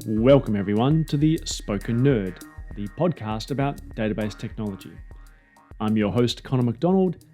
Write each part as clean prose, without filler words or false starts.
Welcome everyone to the Spoken Nerd, the podcast about database technology. I'm your host Connor McDonald,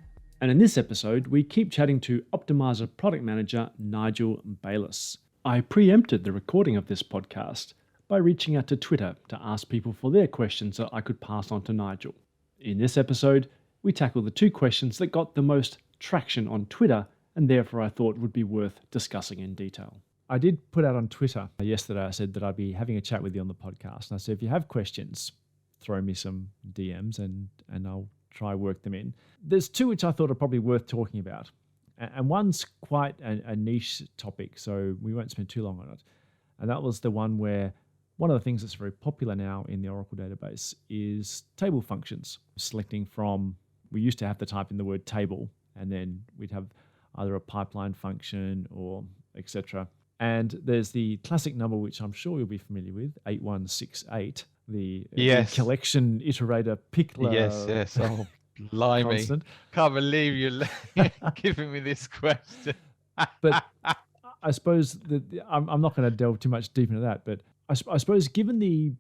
and in this episode we keep chatting to Optimizer product manager Nigel Bayliss. I preempted the recording of this podcast by reaching out to Twitter to ask people for their questions that I could pass on to Nigel. In this episode, we tackle the two questions that got the most traction on Twitter and therefore I thought would be worth discussing in detail. I did put out on Twitter yesterday, I said that I'd be having a chat with you on the podcast. And I said, if you have questions, throw me some DMs and I'll try work them in. There's two which I thought are probably worth talking about. And one's quite a niche topic, so we won't spend too long on it. And that was the one where one of the things that's very popular now in the Oracle database is table functions. Selecting from, we used to have to type in the word table, and then we'd have either a pipeline function or etc. And there's the classic number, which I'm sure you'll be familiar with, 8168, the collection iterator pickler. Yes. Oh, blimey. Constant. Can't believe you're giving me this question. But I suppose that I'm not going to delve too much deep into that, but I suppose given the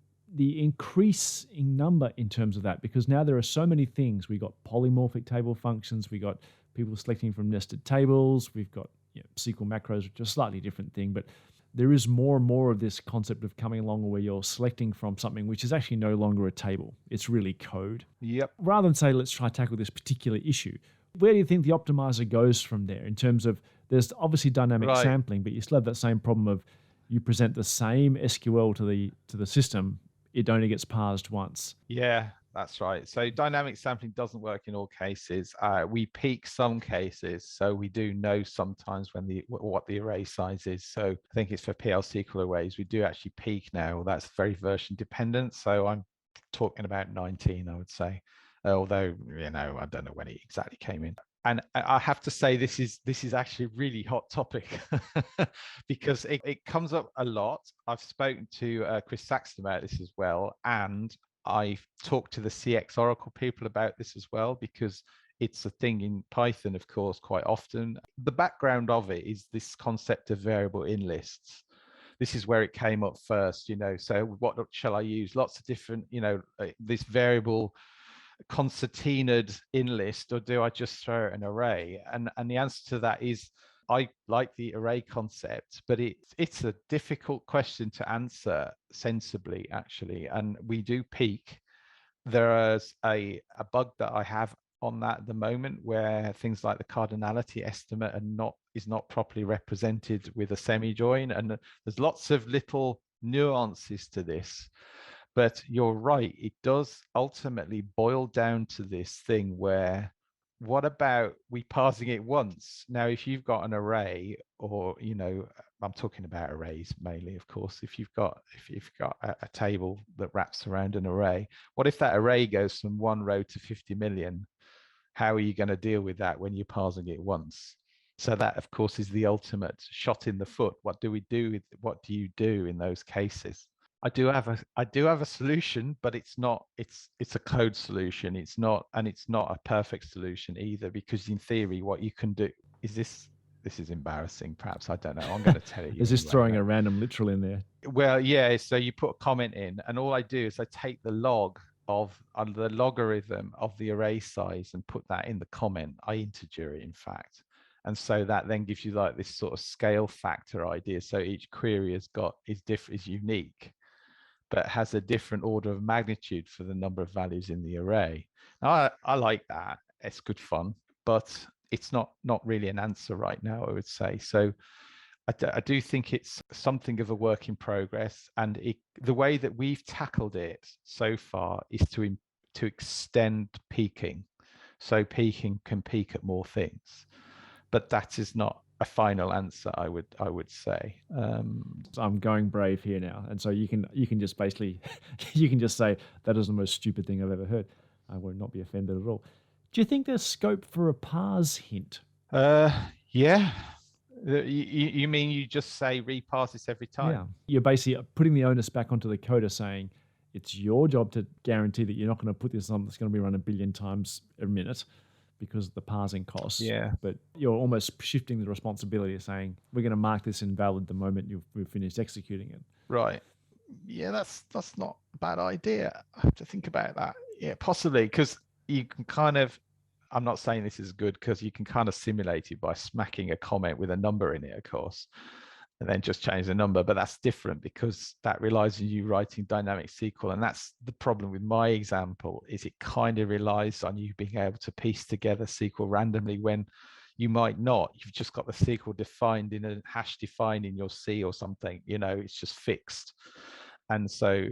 increase in number in terms of that, because now there are so many things. We got polymorphic table functions, we got people selecting from nested tables, we've got SQL macros, which are a slightly different thing, but there is more and more of this concept of coming along where you're selecting from something which is actually no longer a table. It's really code. Yep. Rather than say, let's try to tackle this particular issue, where do you think the optimizer goes from there in terms of, there's obviously dynamic sampling, but you still have that same problem of you present the same SQL to the system, it only gets parsed once. Yeah, that's right. So dynamic sampling doesn't work in all cases. We peak some cases, so we do know sometimes what the array size is. So I think it's for PL SQL arrays, we do actually peak now. That's very version dependent. So I'm talking about 19, I would say. Although, I don't know when it exactly came in. And I have to say, this is actually a really hot topic because it comes up a lot. I've spoken to Chris Saxton about this as well, and I've talked to the CX Oracle people about this as well, because it's a thing in Python, of course, quite often. The background of it is this concept of variable in lists. This is where it came up first, so what shall I use? Lots of different, this variable concertinaed in list, or do I just throw an array? And the answer to that is, I like the array concept, but it's a difficult question to answer sensibly, actually. And we do peak. There's a bug that I have on that at the moment where things like the cardinality estimate is not properly represented with a semi-join. And there's lots of little nuances to this. But you're right, it does ultimately boil down to this thing where, what about we parsing it once? Now, if you've got an array, or, I'm talking about arrays mainly, of course, if you've got a table that wraps around an array, what if that array goes from one row to 50 million? How are you going to deal with that when you're parsing it once? So that, of course, is the ultimate shot in the foot. What do you do in those cases? I do have a solution, but it's a code solution. It's not a perfect solution either, because in theory, what you can do is this is embarrassing. Perhaps, I don't know. I'm going to tell you. Is this throwing a random literal in there? Well, yeah. So you put a comment in, and all I do is I take the log of the logarithm of the array size and put that in the comment. I integer it, in fact. And so that then gives you like this sort of scale factor idea. So each query is unique, but has a different order of magnitude for the number of values in the array. Now, I like that. It's good fun, but it's not really an answer right now, I would say. So I do think it's something of a work in progress. And the way that we've tackled it so far is to extend peaking. So peaking can peak at more things, but that is not a final answer, I would say. So I'm going brave here now, and so you can just basically you can just say that is the most stupid thing I've ever heard. I will not be offended at all. Do you think there's scope for a parse hint? Yeah. You mean you just say reparse this every time? Yeah. You're basically putting the onus back onto the coder, saying it's your job to guarantee that you're not going to put this on that's going to be run a billion times a minute, because of the parsing costs. Yeah. But you're almost shifting the responsibility of saying, we're going to mark this invalid the moment we've finished executing it. Right. Yeah, that's not a bad idea. I have to think about that. Yeah, possibly because you can kind of. I'm not saying this is good because you can kind of simulate it by smacking a comment with a number in it, of course, and then just change the number. But that's different because that relies on you writing dynamic SQL, and that's the problem with my example. Is it kind of relies on you being able to piece together SQL randomly when you might not. You've just got the SQL defined in a hash defined in your C or something. It's just fixed. And so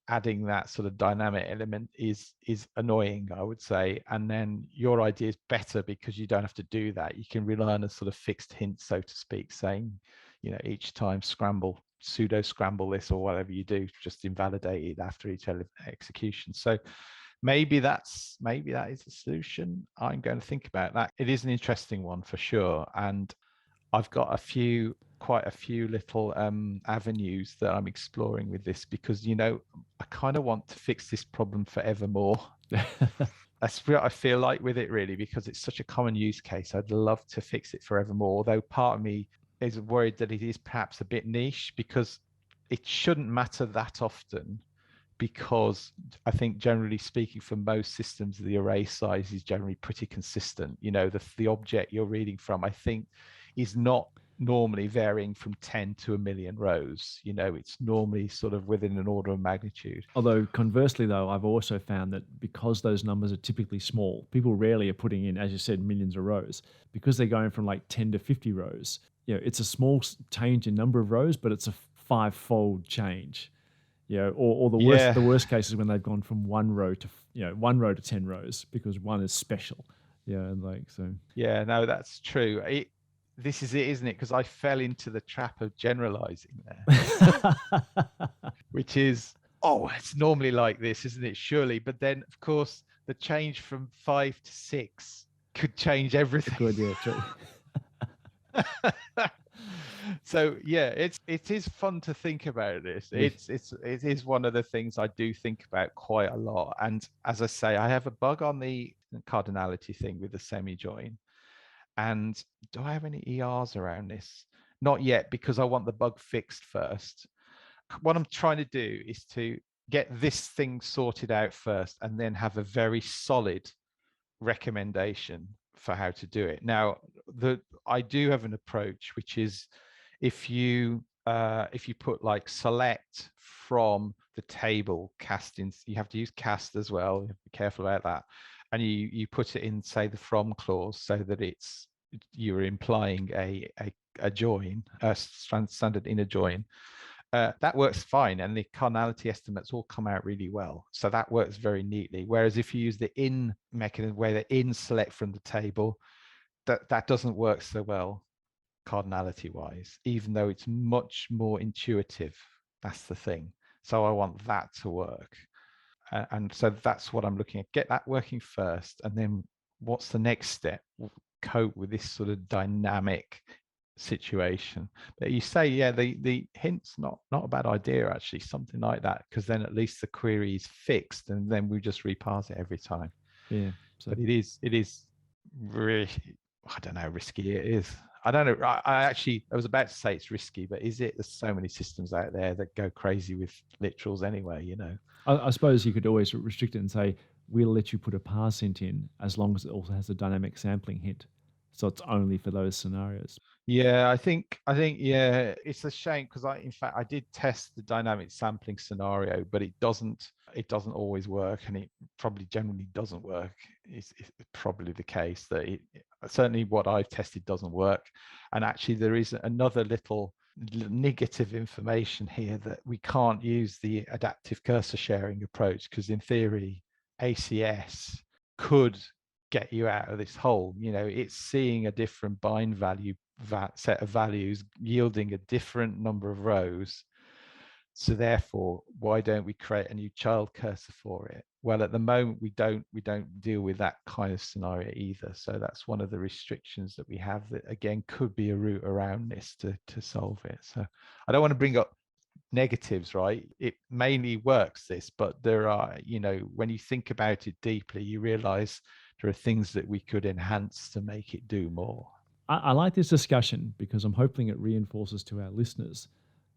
adding that sort of dynamic element is annoying, I would say. And then your idea is better because you don't have to do that. You can rely on a sort of fixed hint, so to speak, saying, each time pseudo scramble this or whatever you do, just invalidate it after each execution. So maybe that is a solution. I'm going to think about that. It is an interesting one for sure. And I've got quite a few little avenues that I'm exploring with this because, I kind of want to fix this problem forevermore. That's what I feel like with it, really, because it's such a common use case. I'd love to fix it forevermore, although part of me is worried that it is perhaps a bit niche because it shouldn't matter that often, because I think generally speaking, for most systems, the array size is generally pretty consistent. The object you're reading from, I think, is not normally varying from 10 to a million rows. It's normally sort of within an order of magnitude. Although conversely, though, I've also found that because those numbers are typically small, people rarely are putting in, as you said, millions of rows. Because they're going from like 10 to 50 rows, it's a small change in number of rows, but it's a five-fold change. Or the worst, Yeah. the worst case is when they've gone from one row to 10 rows because one is special. So. Yeah, no, that's true. This is it, isn't it? Because I fell into the trap of generalizing there, which is, oh, it's normally like this, isn't it? Surely. But then, of course, the change from 5 to 6 could change everything. Good, yeah, true. So yeah, it is fun to think about this. Yeah. It is one of the things I do think about quite a lot. And as I say, I have a bug on the cardinality thing with the semi join. And do I have any ERs around this? Not yet, because I want the bug fixed first. What I'm trying to do is to get this thing sorted out first and then have a very solid recommendation for how to do it. Now, I do have an approach, which is if you put like select from the table casting, you have to use cast as well. You have to be careful about that. And you put it in, say, the from clause, so that you're implying a join, a standard inner join. That works fine, and the cardinality estimates all come out really well. So that works very neatly. Whereas if you use the in mechanism, where the in select from the table, that doesn't work so well cardinality wise, even though it's much more intuitive. That's the thing. So I want that to work. And so that's what I'm looking at. Get that working first, and then what's the next step? Cope with this sort of dynamic situation. But you say, yeah, the hint's not a bad idea, actually, something like that, because then at least the query is fixed, and then we just reparse it every time. Yeah. So. But it is really, I don't know how risky it is. I don't know. I was about to say it's risky, but is it? There's so many systems out there that go crazy with literals anyway, I suppose you could always restrict it and say, we'll let you put a parse hint in as long as it also has a dynamic sampling hint. So it's only for those scenarios. Yeah, yeah, it's a shame because in fact I did test the dynamic sampling scenario, but it doesn't always work, and it probably generally doesn't work. It's probably the case that certainly what I've tested doesn't work. And actually there is another little negative information here, that we can't use the adaptive cursor sharing approach, because in theory ACS could get you out of this hole. It's seeing a different bind value set of values yielding a different number of rows. So therefore, why don't we create a new child cursor for it? Well, at the moment we don't deal with that kind of scenario either. So that's one of the restrictions that we have, that again could be a route around this to solve it. So I don't want to bring up negatives, right? It mainly works, this, but there are, when you think about it deeply, you realize there are things that we could enhance to make it do more. I like this discussion because I'm hoping it reinforces to our listeners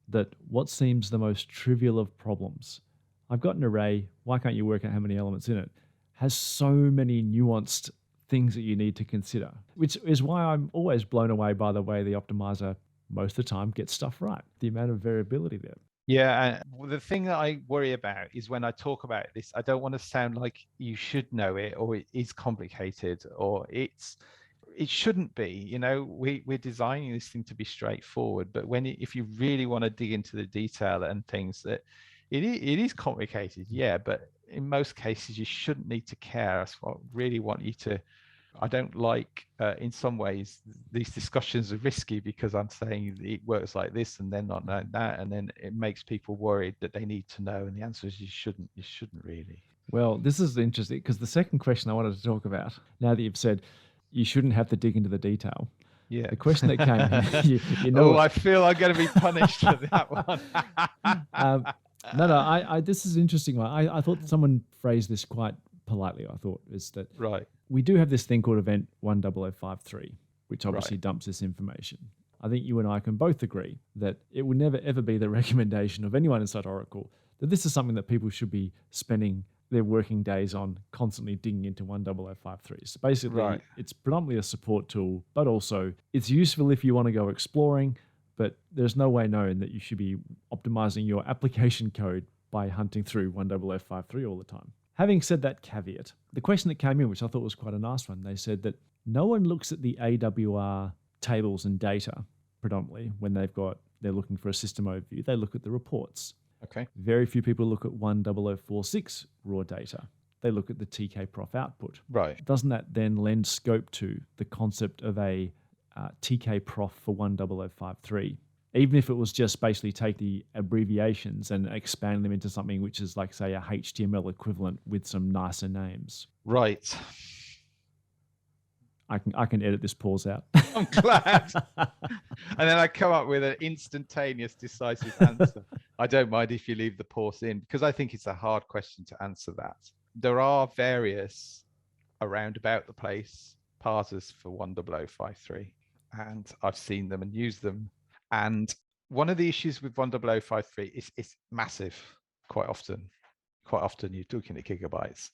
that what seems the most trivial of problems, I've got an array, why can't you work out how many elements in it, has so many nuanced things that you need to consider, which is why I'm always blown away by the way the optimizer most of the time gets stuff right, the amount of variability there. Yeah, and the thing that I worry about is when I talk about this, I don't want to sound like you should know it or it is complicated or it shouldn't be. We're designing this thing to be straightforward, but if you really want to dig into the detail and things, that it is complicated, yeah, but in most cases you shouldn't need to care. I really want you to. I don't like, in some ways, these discussions are risky because I'm saying it works like this and then not like that, and then it makes people worried that they need to know. And the answer is you shouldn't. You shouldn't really. Well, this is interesting because the second question I wanted to talk about, now that you've said you shouldn't have to dig into the detail, Yeah. the question that came, I feel I'm going to be punished for that one. No, this is an interesting one. I thought someone phrased this quite politely, I thought, is that Right. we do have this thing called event 10053, which obviously Right. dumps this information. I think you and I can both agree that it would never, ever be the recommendation of anyone inside Oracle that this is something that people should be spending their working days on, constantly digging into 10053. So basically, Right. it's predominantly a support tool, but also it's useful if you want to go exploring, but there's no way known that you should be optimizing your application code by hunting through 10053 all the time. Having said that caveat, the question that came in, which I thought was quite a nice one, they said that no one looks at the AWR tables and data predominantly when they're looking for a system overview. They look at the reports. Okay. Very few people look at 10046 raw data. They look at the TK-prof output. Right. Doesn't that then lend scope to the concept of a TK-prof for 10053? Even if it was just basically take the abbreviations and expand them into something which is like, say, a HTML equivalent with some nicer names. Right. I can edit this pause out. I'm glad. And then I come up with an instantaneous, decisive answer. I don't mind if you leave the pause in because I think it's a hard question to answer that. There are various around about the place parsers for 10053, and I've seen them and used them. And one of the issues with 10053 is it's massive quite often. Quite often you're looking at gigabytes.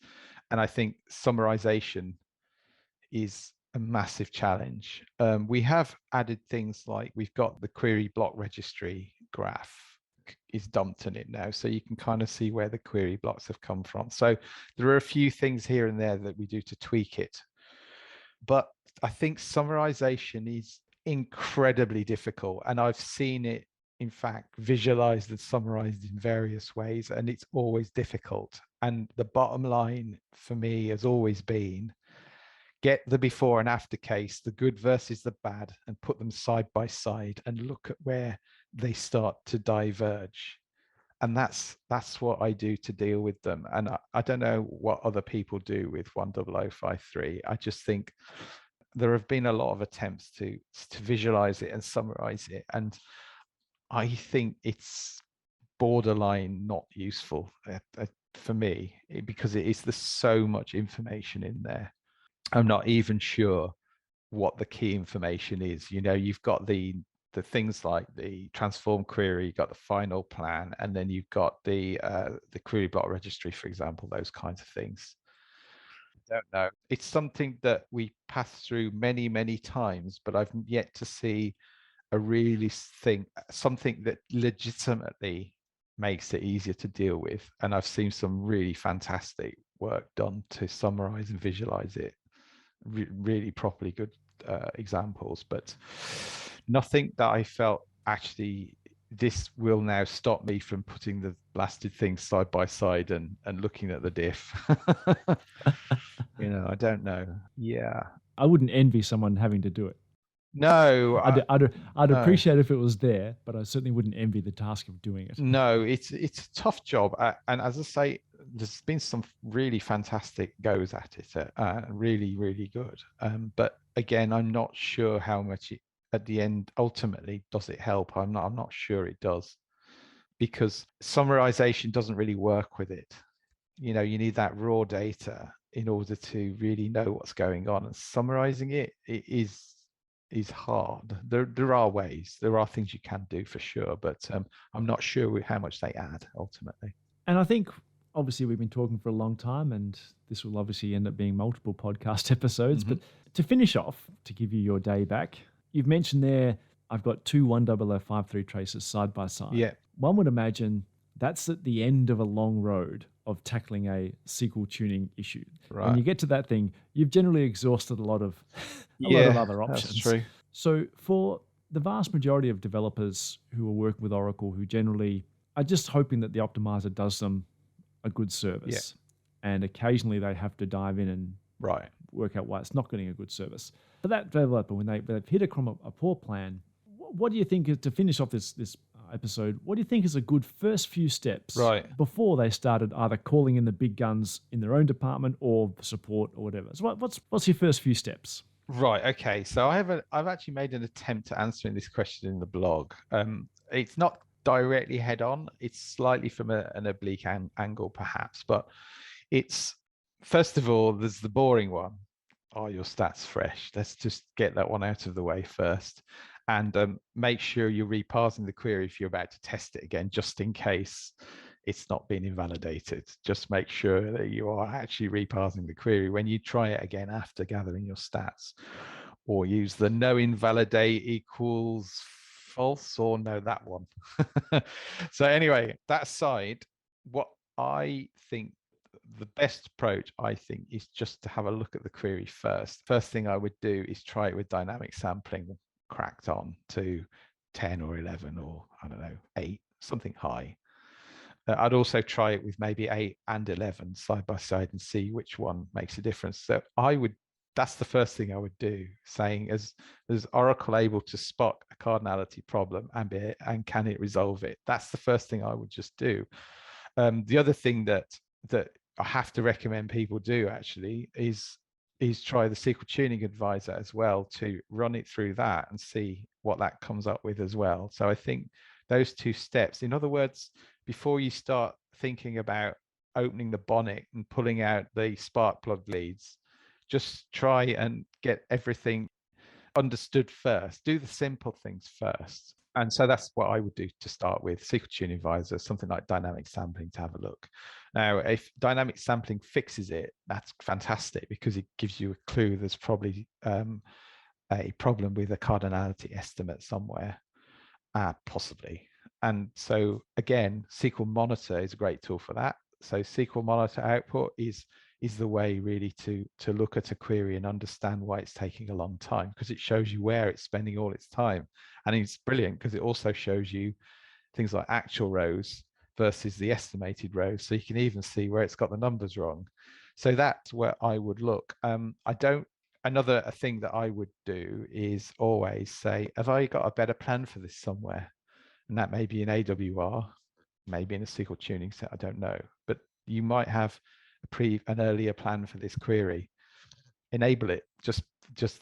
And I think summarization is a massive challenge. We have added things like we've got the query block registry graph is dumped in it now, so you can kind of see where the query blocks have come from. So there are a few things here and there that we do to tweak it. But I think summarization is incredibly difficult, and I've seen it, in fact, visualized and summarized in various ways, and it's always difficult. And the bottom line for me has always been get the before and after case, the good versus the bad, and put them side by side and look at where they start to diverge. And that's what I do to deal with them. And I don't know what other people do with 10053. I just think there have been a lot of attempts to visualize it and summarize it. And I think it's borderline not useful for me because there's so much information in there. I'm not even sure what the key information is. You've got the things like the transform query, you've got the final plan, and then you've got the query block registry, for example, those kinds of things. I don't know. It's something that we pass through many, many times, but I've yet to see something that legitimately makes it easier to deal with. And I've seen some really fantastic work done to summarize and visualize it. Really properly good examples, but nothing that I felt actually this will now stop me from putting the blasted things side by side and looking at the diff. I don't know. Yeah. I wouldn't envy someone having to do it. No, I'd appreciate if it was there, but I certainly wouldn't envy the task of doing it. No, it's a tough job, and as I say, there's been some really fantastic goes at it, really, really good. But again, I'm not sure how much at the end ultimately does it help. I'm not sure it does, because summarization doesn't really work with it. You need that raw data in order to really know what's going on, and summarizing it is is hard. There are ways, there are things you can do for sure, but I'm not sure how much they add ultimately. And I think obviously we've been talking for a long time, and this will obviously end up being multiple podcast episodes. Mm-hmm. But to finish off, to give you your day back, you've mentioned there, I've got two 10053 traces side by side. Yeah. One would imagine that's at the end of a long road of tackling a SQL tuning issue. Right. When you get to that thing, you've generally exhausted a lot of other options. That's true. So for the vast majority of developers who are working with Oracle, who generally are just hoping that the optimizer does them a good service, and occasionally they have to dive in and work out why it's not getting a good service. For that developer, when they've hit a poor plan, what do you think is, to finish off this episode, what do you think is a good first few steps before they started either calling in the big guns in their own department or support or whatever? So what's your first few steps? Right. Okay. So I've actually made an attempt to answering this question in the blog. It's not directly head on. It's slightly from an oblique angle, perhaps. But it's, first of all, there's the boring one. Are your stats fresh? Let's just get that one out of the way first. And make sure you're reparsing the query if you're about to test it again, just in case it's not been invalidated. Just make sure that you are actually reparsing the query when you try it again after gathering your stats, or use the no invalidate equals false, or no, that one. So anyway, that aside, what I think the best approach, I think, is just to have a look at the query first. First thing I would do is try it with dynamic sampling cracked on to 10 or 11 or I don't know, 8, something high. I'd also try it with maybe 8 and 11 side by side and see which one makes a difference. So that's the first thing I would do, saying, is Oracle able to spot a cardinality problem and can it resolve it? That's the first thing I would just do. The other thing that I have to recommend people do actually is try the SQL Tuning Advisor as well, to run it through that and see what that comes up with as well. So I think those two steps, in other words, before you start thinking about opening the bonnet and pulling out the spark plug leads, just try and get everything understood first. Do the simple things first. And so that's what I would do to start with. SQL Tuning Advisor, something like dynamic sampling to have a look. Now, if dynamic sampling fixes it, that's fantastic, because it gives you a clue there's probably a problem with a cardinality estimate somewhere, possibly. And so again, SQL Monitor is a great tool for that. So SQL Monitor output is the way really to look at a query and understand why it's taking a long time, because it shows you where it's spending all its time. And it's brilliant because it also shows you things like actual rows versus the estimated rows. So you can even see where it's got the numbers wrong. So that's where I would look. Another thing that I would do is always say, have I got a better plan for this somewhere? And that may be in AWR, maybe in a SQL tuning set, I don't know. But you might have an earlier plan for this query. Enable it, just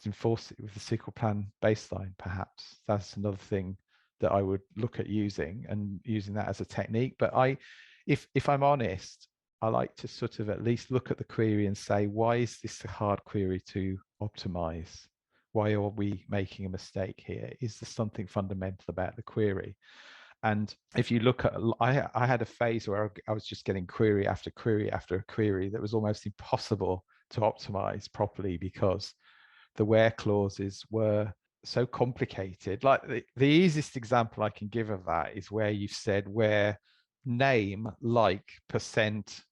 enforce it with the SQL plan baseline, perhaps. That's another thing that I would look at using that as a technique. But if I'm honest, I like to sort of at least look at the query and say, why is this a hard query to optimize? Why are we making a mistake here? Is there something fundamental about the query? And if you look at, I had a phase where I was just getting query after query after query that was almost impossible to optimize properly, because the where clauses were so complicated. Like the easiest example I can give of that is where you've said where name like %X%.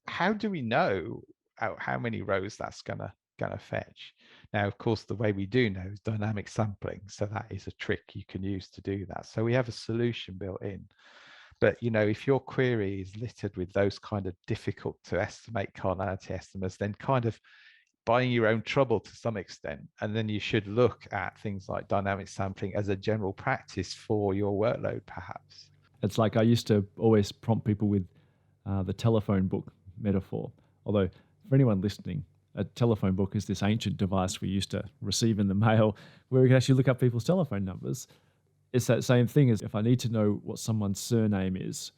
How do we know how many rows that's gonna fetch? Now, of course, the way we do know is dynamic sampling. So that is a trick you can use to do that. So we have a solution built in. But, if your query is littered with those kind of difficult to estimate cardinality estimates, then kind of buying your own trouble to some extent. And then you should look at things like dynamic sampling as a general practice for your workload, perhaps. It's like I used to always prompt people with the telephone book metaphor. Although, for anyone listening, a telephone book is this ancient device we used to receive in the mail where we could actually look up people's telephone numbers. It's that same thing as if I need to know what someone's surname is,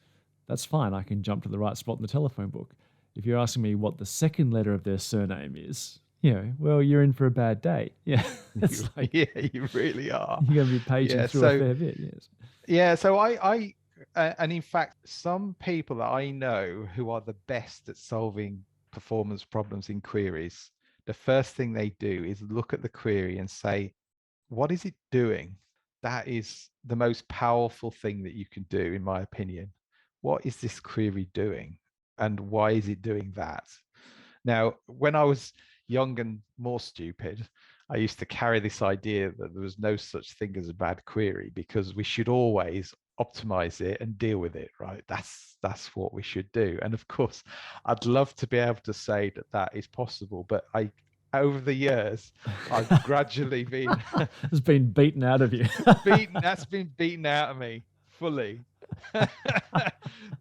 that's fine. I can jump to the right spot in the telephone book. If you're asking me what the second letter of their surname is, well, you're in for a bad day. Yeah. It's like Yeah, you really are. you're going to be paging Yeah. through a So fair bit. Yes. yeah, so and in fact, some people that I know who are the best at solving performance problems in queries, the first thing they do is look at the query and say, what is it doing? That is the most powerful thing that you can do, in my opinion. What is this query doing? And why is it doing that? Now, when I was young and more stupid, I used to carry this idea that there was no such thing as a bad query because we should always optimize it and deal with it, right? That's what we should do. And of course, I'd love to be able to say that that is possible, but I over the years, I've gradually been It's been beaten out of you. that's been beaten out of me fully.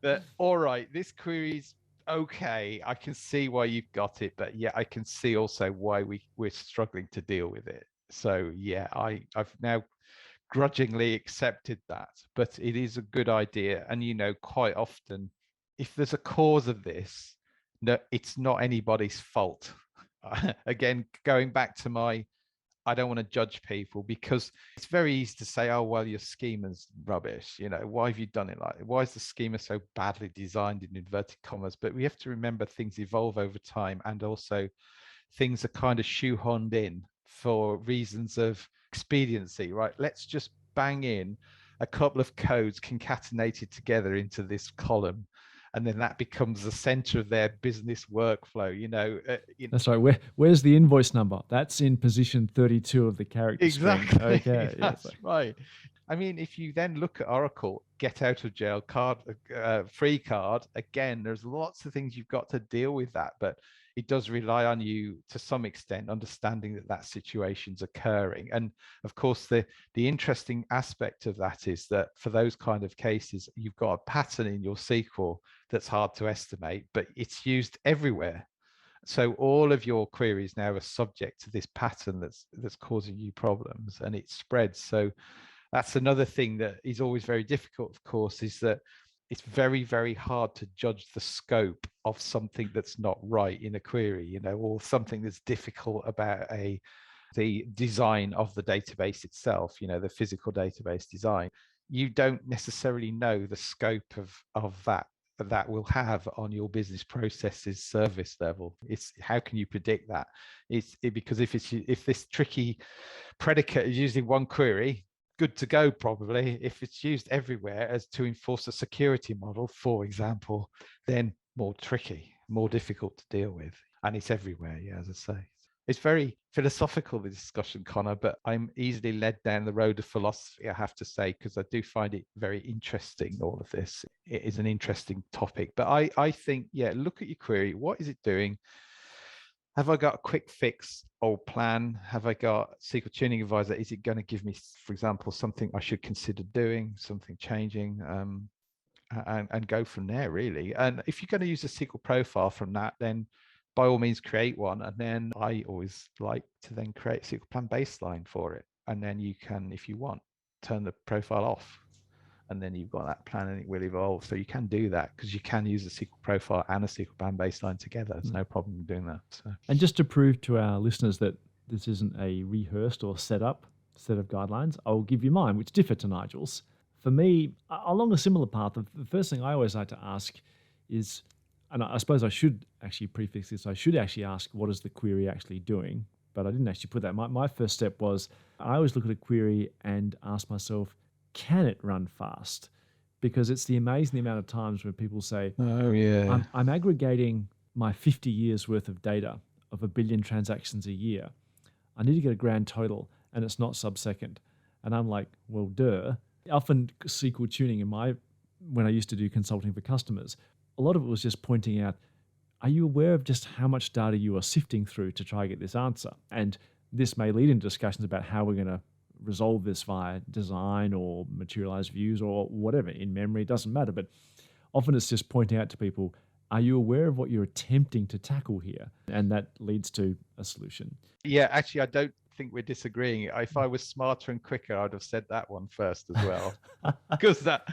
That all right, this query's okay. I can see why you've got it, but yeah, I can see also why we're struggling to deal with it. So yeah, I've now grudgingly accepted that, but it is a good idea. And quite often, if there's a cause of this, no, it's not anybody's fault. Again, going back to I don't want to judge people because it's very easy to say, oh, well, your schema's rubbish. Why have you done it like that? Why is the schema so badly designed in inverted commas? But we have to remember things evolve over time, and also things are kind of shoehorned in for reasons of expediency, right? Let's just bang in a couple of codes concatenated together into this column, and then that becomes the center of their business workflow. That's right. Where's the invoice number? That's in position 32 of the character string. Exactly. Okay. That's right. I mean, if you then look at Oracle, get out of jail card, free card, again, there's lots of things you've got to deal with that, but it does rely on you to some extent, understanding that that situation's occurring. And of course, the interesting aspect of that is that for those kind of cases, you've got a pattern in your SQL that's hard to estimate, but it's used everywhere. So all of your queries now are subject to this pattern that's causing you problems, and it spreads. So that's another thing that is always very difficult, of course, is that it's very, very hard to judge the scope of something that's not right in a query, or something that's difficult about the design of the database itself, the physical database design. You don't necessarily know the scope of that will have on your business processes service level. It's how can you predict that? Because if this tricky predicate is used in one query, good to go probably. If it's used everywhere as to enforce a security model, for example, then more tricky, more difficult to deal with. And it's everywhere, yeah, as I say. It's very philosophical, the discussion, Connor, but I'm easily led down the road of philosophy, I have to say, because I do find it very interesting, all of this. It is an interesting topic. But I think, yeah, look at your query. What is it doing? Have I got a quick fix or plan? Have I got SQL Tuning Advisor? Is it going to give me, for example, something I should consider doing, something changing, and go from there, really? And if you're going to use a SQL profile from that, then by all means create one. And then I always like to then create a SQL plan baseline for it. And then you can, if you want, turn the profile off. And then you've got that plan and it will evolve. So you can do that because you can use a SQL profile and a SQL plan baseline together. There's no problem doing that. So. And just to prove to our listeners that this isn't a rehearsed or set up set of guidelines, I'll give you mine, which differ to Nigel's. For me, along a similar path, the first thing I always like to ask is, and I suppose I should actually prefix this, I should actually ask, what is the query actually doing? But I didn't actually put that. My first step was, I always look at a query and ask myself, can it run fast? Because it's the amazing amount of times when people say, oh yeah, I'm aggregating my 50 years worth of data of 1 billion transactions a year. I need to get a grand total and it's not sub-second. And I'm like, well, duh. Often SQL tuning when I used to do consulting for customers, a lot of it was just pointing out, are you aware of just how much data you are sifting through to try to get this answer? And this may lead into discussions about how we're going to resolve this via design or materialized views or whatever, in memory, it doesn't matter. But often it's just pointing out to people, are you aware of what you're attempting to tackle here? And that leads to a solution. Yeah, actually, I don't think we're disagreeing. If I was smarter and quicker, I'd have said that one first as well, because that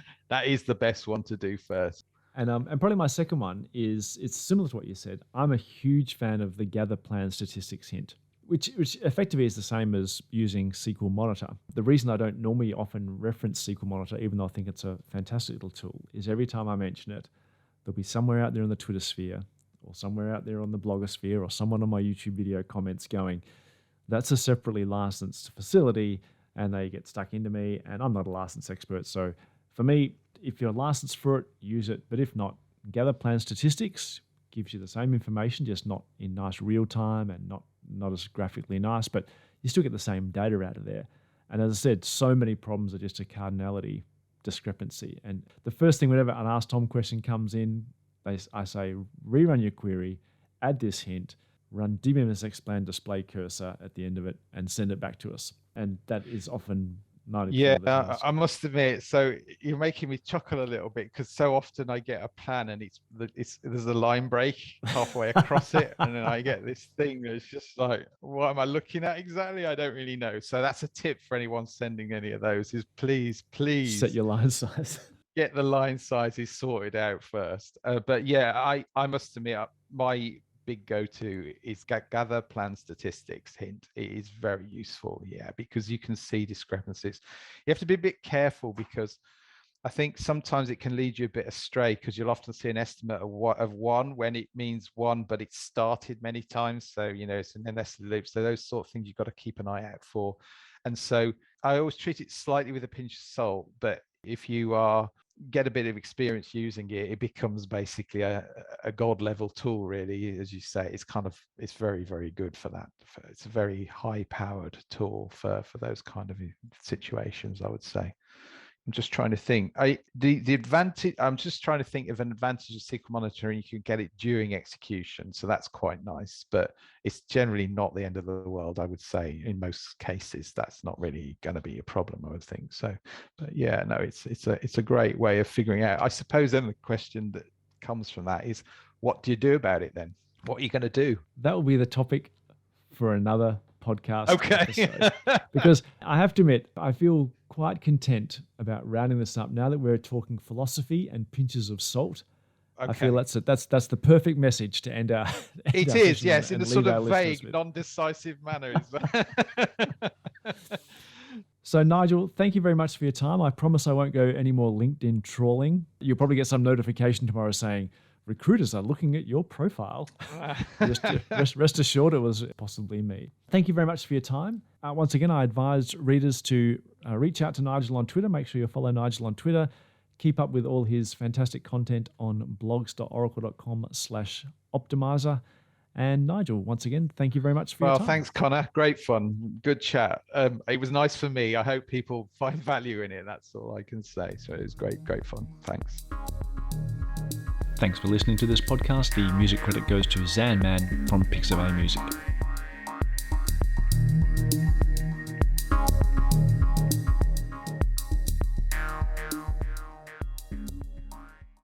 is the best one to do first. And probably my second one is, it's similar to what you said. I'm a huge fan of the gather plan statistics hint, which effectively is the same as using SQL Monitor. The reason I don't normally often reference SQL Monitor, even though I think it's a fantastic little tool, is every time I mention it, there'll be somewhere out there in the Twitter sphere or somewhere out there on the blogosphere or someone on my YouTube video comments going, that's a separately licensed facility, and they get stuck into me, and I'm not a licensed expert. So for me, if you're licensed for it, use it. But if not, gather plan statistics gives you the same information, just not in nice real time and not as graphically nice, but you still get the same data out of there. And as I said, so many problems are just a cardinality discrepancy. And the first thing whenever an Ask Tom question comes in, I say, rerun your query, add this hint, run dbmsxplan display cursor at the end of it, and send it back to us. And that is often 90% of the task. I must admit, so you're making me chuckle a little bit, because so often I get a plan and there's a line break halfway across it, and then I get this thing that's just like, what am I looking at exactly? I don't really know. So that's a tip for anyone sending any of those, is please set your line size. Get the line sizes sorted out first. But yeah, I must admit, my big go-to is gather plan statistics hint. It is very useful, because you can see discrepancies. You have to be a bit careful, because I think sometimes it can lead you a bit astray, because you'll often see an estimate of one when it means one, but it's started many times. So, it's an nested loop. So those sort of things you've got to keep an eye out for. And so I always treat it slightly with a pinch of salt, but if you get a bit of experience using it, it becomes basically a god level tool, really. As you say, it's very, very good for that. It's a very high powered tool for those kind of situations, I would say. I'm just trying to think. The advantage. I'm just trying to think of an advantage of SQL monitoring. You can get it during execution, so that's quite nice. But it's generally not the end of the world, I would say. In most cases, that's not really going to be a problem, I would think. So, but yeah, no, it's a great way of figuring out. I suppose then the question that comes from that is, what do you do about it then? What are you going to do? That will be the topic for another podcast. Okay. Because I have to admit, I feel quite content about rounding this up now that we're talking philosophy and pinches of salt. Okay. I feel that's the perfect message to end our. It is, yes, in a sort of vague, non-decisive manner. So Nigel, thank you very much for your time. I promise I won't go any more LinkedIn trawling. You'll probably get some notification tomorrow saying, recruiters are looking at your profile. Rest assured it was possibly me. Thank you very much for your time. Once again, I advise readers to reach out to Nigel on Twitter. Make sure you follow Nigel on Twitter. Keep up with all his fantastic content on blogs.oracle.com/optimizer. And Nigel, once again, thank you very much for your time. Well, thanks, Connor. Great fun. Good chat. It was nice for me. I hope people find value in it. That's all I can say. So it was great fun. Thanks. Thanks for listening to this podcast. The music credit goes to Zanman from Pixabay Music.